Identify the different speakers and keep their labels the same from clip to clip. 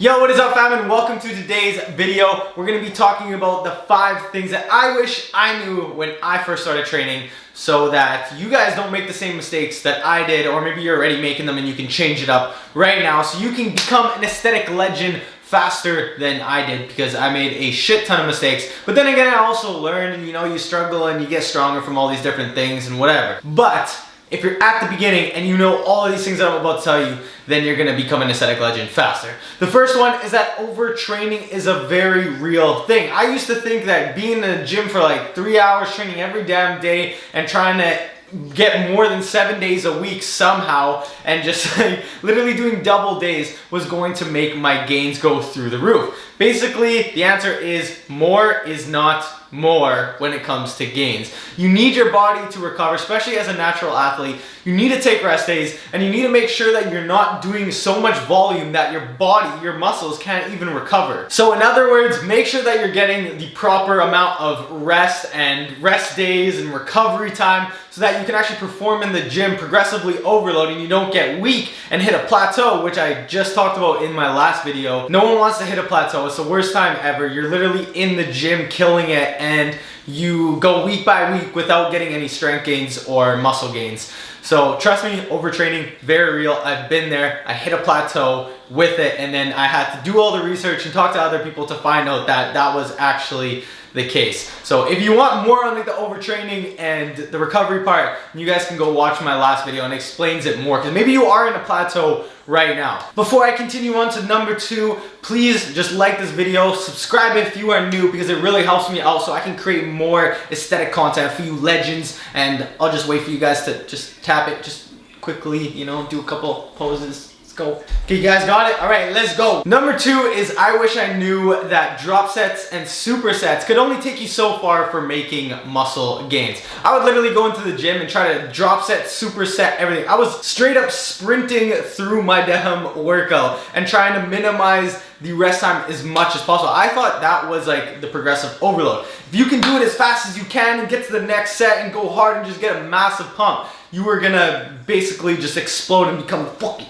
Speaker 1: Yo, what is up, fam, and welcome to today's video. We're going to be talking about the 5 things that I wish I knew when I first started training so that you guys don't make the same mistakes that I did, or maybe you're already making them and you can change it up right now so you can become an aesthetic legend faster than I did, because I made a shit ton of mistakes. But then again, I also learned, and you struggle and you get stronger from all these different things and whatever. But if you're at the beginning and you know all of these things that I'm about to tell you, then you're gonna become an aesthetic legend faster. The first one is that overtraining is a very real thing. I used to think that being in the gym for like 3 hours, training every damn day and trying to get more than 7 days a week somehow, and just like literally doing double days was going to make my gains go through the roof. Basically, the answer is more is not more when it comes to gains. You need your body to recover, especially as a natural athlete. You need to take rest days, and you need to make sure that you're not doing so much volume that your body, your muscles can't even recover. So in other words, make sure that you're getting the proper amount of rest and rest days and recovery time so that you can actually perform in the gym progressively overloading. You don't get weak and hit a plateau, which I just talked about in my last video. No one wants to hit a plateau. It's the worst time ever. You're literally in the gym killing it, and you go week by week without getting any strength gains or muscle gains. So trust me, overtraining, very real. I've been there. I hit a plateau with it, and then I had to do all the research and talk to other people to find out that that was actually the case. So if you want more on like the overtraining and the recovery part, you guys can go watch my last video and it explains it more, because maybe you are in a plateau right now. Before I continue on to number 2, please just like this video, subscribe if you are new, because it really helps me out so I can create more aesthetic content for you legends. And I'll just wait for you guys to just tap it just quickly, do a couple poses. Go. Okay, you guys got it? All right, let's go. Number 2 is I wish I knew that drop sets and supersets could only take you so far for making muscle gains. I would literally go into the gym and try to drop set, superset, everything. I was straight up sprinting through my damn workout and trying to minimize the rest time as much as possible. I thought that was like the progressive overload. If you can do it as fast as you can and get to the next set and go hard and just get a massive pump, you are gonna basically just explode and become fucking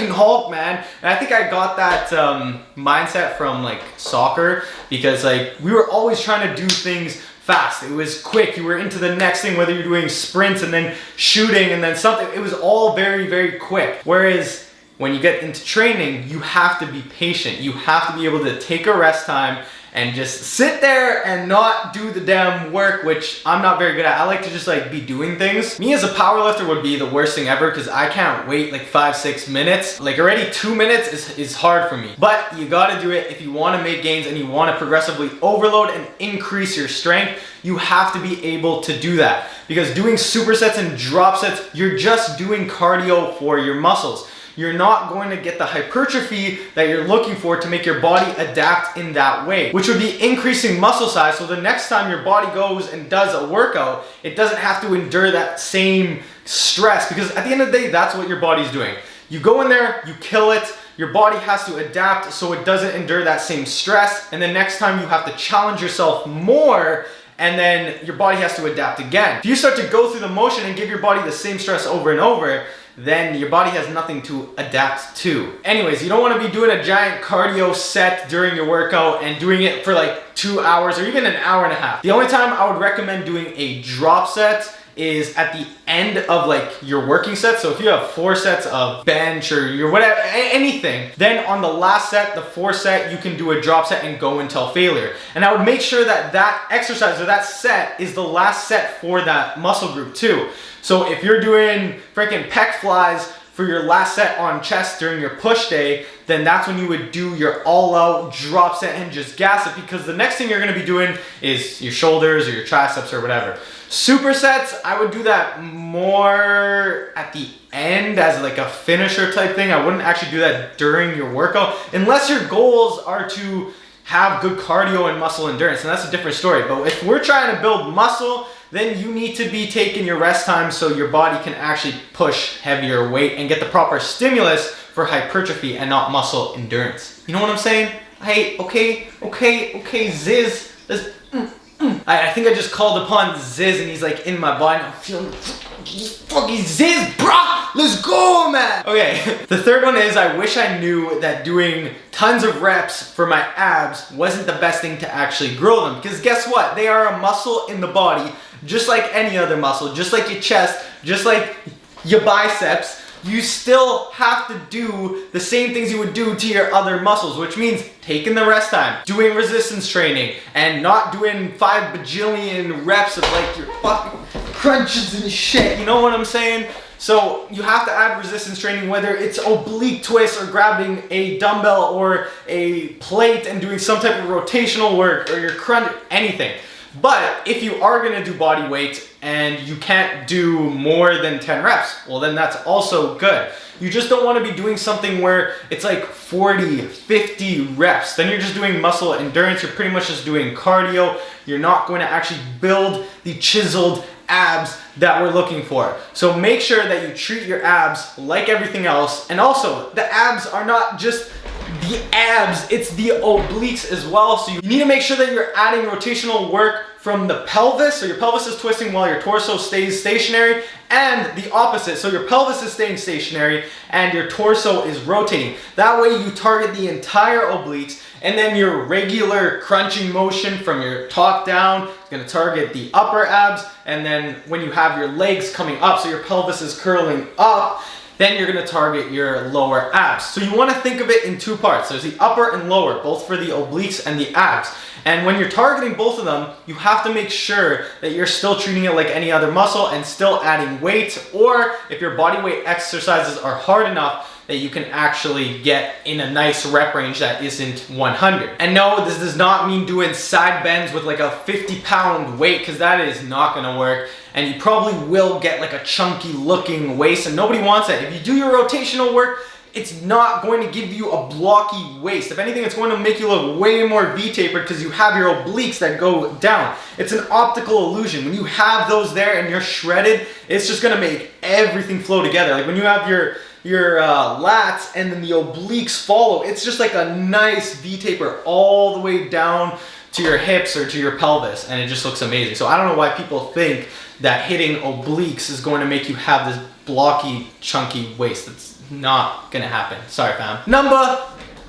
Speaker 1: Hulk, man. And I think I got that mindset from like soccer, because like we were always trying to do things fast. It was quick. You were into the next thing, whether you're doing sprints and then shooting and then something. It was all very, very quick. Whereas when you get into training, you have to be patient. You have to be able to take a rest time and just sit there and not do the damn work, which I'm not very good at. I like to just like be doing things. Me as a powerlifter would be the worst thing ever, because I can't wait like 5-6 minutes. Like already 2 minutes is hard for me. But you gotta do it if you wanna make gains and you wanna progressively overload and increase your strength. You have to be able to do that, because doing supersets and drop sets, you're just doing cardio for your muscles. You're not going to get the hypertrophy that you're looking for to make your body adapt in that way, which would be increasing muscle size. So the next time your body goes and does a workout, it doesn't have to endure that same stress, because at the end of the day, that's what your body's doing. You go in there, you kill it, your body has to adapt so it doesn't endure that same stress, and then next time you have to challenge yourself more, and then your body has to adapt again. If you start to go through the motion and give your body the same stress over and over, then your body has nothing to adapt to. Anyways, you don't want to be doing a giant cardio set during your workout and doing it for like 2 hours or even an hour and a half. The only time I would recommend doing a drop set is at the end of like your working set. So if you have 4 sets of bench or your whatever, anything, then on the last set, the 4th set, you can do a drop set and go until failure. And I would make sure that that exercise or that set is the last set for that muscle group too. So if you're doing freaking pec flies for your last set on chest during your push day, then that's when you would do your all-out drop set and just gas it, because the next thing you're gonna be doing is your shoulders or your triceps or whatever. Supersets, I would do that more at the end as like a finisher type thing. I wouldn't actually do that during your workout, unless your goals are to have good cardio and muscle endurance, and that's a different story. But if we're trying to build muscle, then you need to be taking your rest time so your body can actually push heavier weight and get the proper stimulus for hypertrophy and not muscle endurance. You know what I'm saying? Hey, okay, Ziz. I think I just called upon Ziz and he's like in my body. I'm feeling fucking Ziz, bro! let's go, man. Okay, the third one is I wish I knew that doing tons of reps for my abs wasn't the best thing to actually grow them. Because guess what? They are a muscle in the body, just like any other muscle, just like your chest, just like your biceps. You still have to do the same things you would do to your other muscles, which means taking the rest time, doing resistance training, and not doing 5 bajillion reps of like your fucking crunches and shit. You know what I'm saying? So you have to add resistance training, whether it's oblique twists or grabbing a dumbbell or a plate and doing some type of rotational work or your crunch, anything. But if you are gonna do body weight and you can't do more than 10 reps, well then that's also good. You just don't wanna be doing something where it's like 40, 50 reps. Then you're just doing muscle endurance, you're pretty much just doing cardio. You're not going to actually build the chiseled abs that we're looking for. So make sure that you treat your abs like everything else. And also, the abs are not just the abs, it's the obliques as well. So you need to make sure that you're adding rotational work from the pelvis, so your pelvis is twisting while your torso stays stationary, and the opposite, so your pelvis is staying stationary and your torso is rotating. That way you target the entire obliques, and then your regular crunching motion from your top down is going to target the upper abs, and then when you have your legs coming up, so your pelvis is curling up, then you're going to target your lower abs. So you want to think of it in two parts. There's the upper and lower, both for the obliques and the abs. And when you're targeting both of them, you have to make sure that you're still treating it like any other muscle and still adding weight, or if your body weight exercises are hard enough, that you can actually get in a nice rep range that isn't 100. And no, this does not mean doing side bends with like a 50-pound weight, because that is not gonna work. And you probably will get like a chunky looking waist, and nobody wants that. If you do your rotational work, it's not going to give you a blocky waist. If anything, it's going to make you look way more V-tapered because you have your obliques that go down. It's an optical illusion. When you have those there and you're shredded, it's just gonna make everything flow together. Like when you have your lats and then the obliques follow, it's just like a nice V-taper all the way down to your hips or to your pelvis, and it just looks amazing. So I don't know why people think that hitting obliques is going to make you have this blocky, chunky waist. That's not gonna happen. Sorry, fam. Number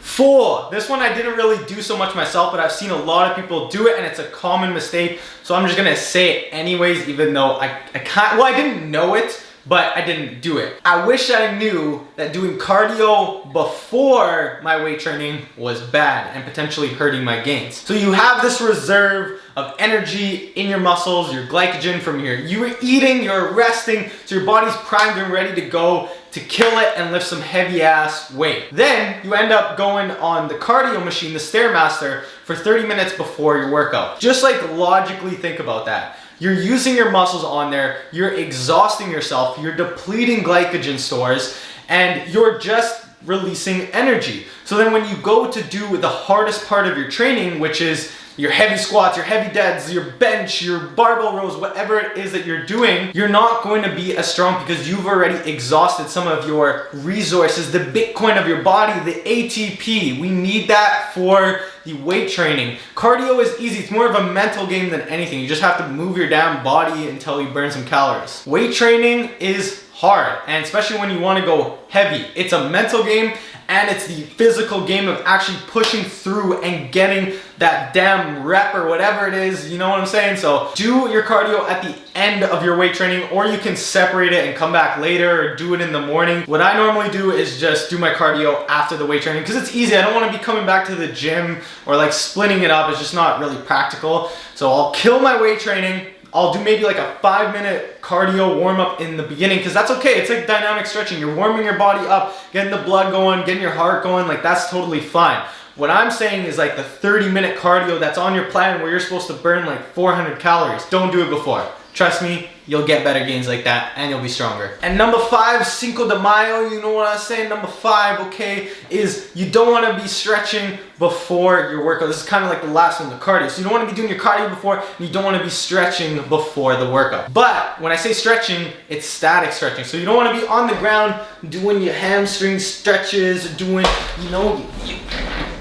Speaker 1: 4. This one I didn't really do so much myself, but I've seen a lot of people do it, and it's a common mistake. So I'm just gonna say it anyways, even though I can't, well, I didn't know it, but I didn't do it. I wish I knew that doing cardio before my weight training was bad and potentially hurting my gains. So you have this reserve of energy in your muscles, your glycogen from you're eating, you're resting, so your body's primed and ready to go to kill it and lift some heavy ass weight. Then you end up going on the cardio machine, the Stairmaster, for 30 minutes before your workout. Just like logically think about that. You're using your muscles on there, you're exhausting yourself, you're depleting glycogen stores, and you're just releasing energy. So then when you go to do the hardest part of your training, which is your heavy squats, your heavy deads, your bench, your barbell rows, whatever it is that you're doing, you're not going to be as strong because you've already exhausted some of your resources, the Bitcoin of your body, the ATP. We need that for the weight training. Cardio is easy. It's more of a mental game than anything. You just have to move your damn body until you burn some calories. Weight training is hard, and especially when you want to go heavy. It's a mental game, and it's the physical game of actually pushing through and getting that damn rep or whatever it is, you know what I'm saying? So do your cardio at the end of your weight training, or you can separate it and come back later or do it in the morning. What I normally do is just do my cardio after the weight training because it's easy. I don't want to be coming back to the gym or like splitting it up. It's just not really practical. So I'll kill my weight training. I'll do maybe like a 5-minute cardio warm up in the beginning, because that's okay. It's like dynamic stretching. You're warming your body up, getting the blood going, getting your heart going, like that's totally fine. What I'm saying is like the 30-minute cardio that's on your plan where you're supposed to burn like 400 calories. Don't do it before. Trust me, you'll get better gains like that and you'll be stronger. And number 5, Cinco de Mayo, you know what I'm saying? Number 5, okay, is you don't want to be stretching before your workout. This is kind of like the last one, the cardio. So you don't want to be doing your cardio before, and you don't want to be stretching before the workout. But when I say stretching, it's static stretching. So you don't want to be on the ground doing your hamstring stretches, doing, you know, your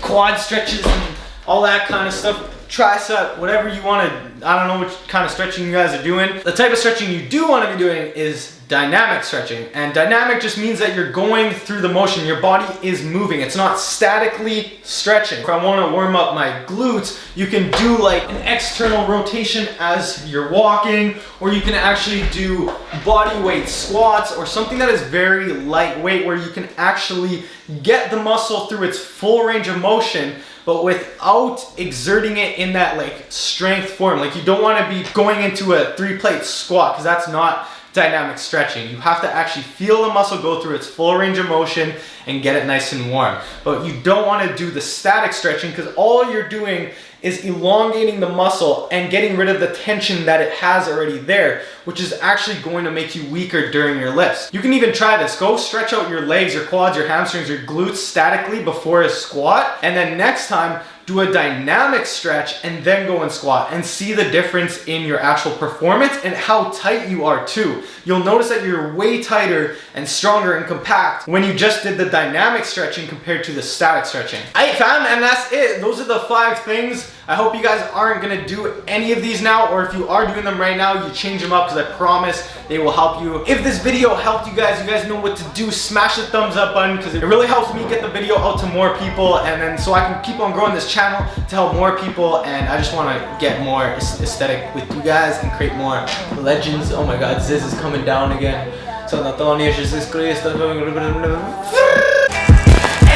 Speaker 1: quad stretches and all that kind of stuff. Tricep, whatever you want to, I don't know which kind of stretching you guys are doing. The type of stretching you do want to be doing is dynamic stretching. And dynamic just means that you're going through the motion. Your body is moving. It's not statically stretching. If I want to warm up my glutes, you can do like an external rotation as you're walking, or you can actually do body weight squats or something that is very lightweight where you can actually get the muscle through its full range of motion, but without exerting it in that like strength form. Like you don't want to be going into a 3-plate squat, because that's not dynamic stretching. You have to actually feel the muscle go through its full range of motion and get it nice and warm. But you don't want to do the static stretching, because all you're doing is elongating the muscle and getting rid of the tension that it has already there, which is actually going to make you weaker during your lifts. You can even try this. Go stretch out your legs, your quads, your hamstrings, your glutes statically before a squat, and then next time do a dynamic stretch and then go and squat, and see the difference in your actual performance and how tight you are too. You'll notice that you're way tighter and stronger and compact when you just did the dynamic stretching compared to the static stretching. Alright fam, and that's it. Those are the 5 things. I hope you guys aren't gonna do any of these now, or if you are doing them right now, you change them up, because I promise they will help you. If this video helped you guys know what to do. Smash the thumbs up button, because it really helps me get the video out to more people, and then so I can keep on growing this channel to help more people. And I just want to get more aesthetic with you guys and create more legends. Oh my god, Ziz is coming down again. So Antonio, Jesus Christ. And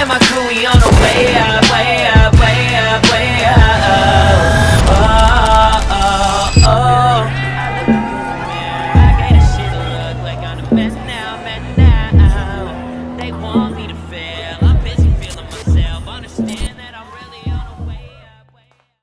Speaker 1: my crew, we on the way up, way up, way up, way up.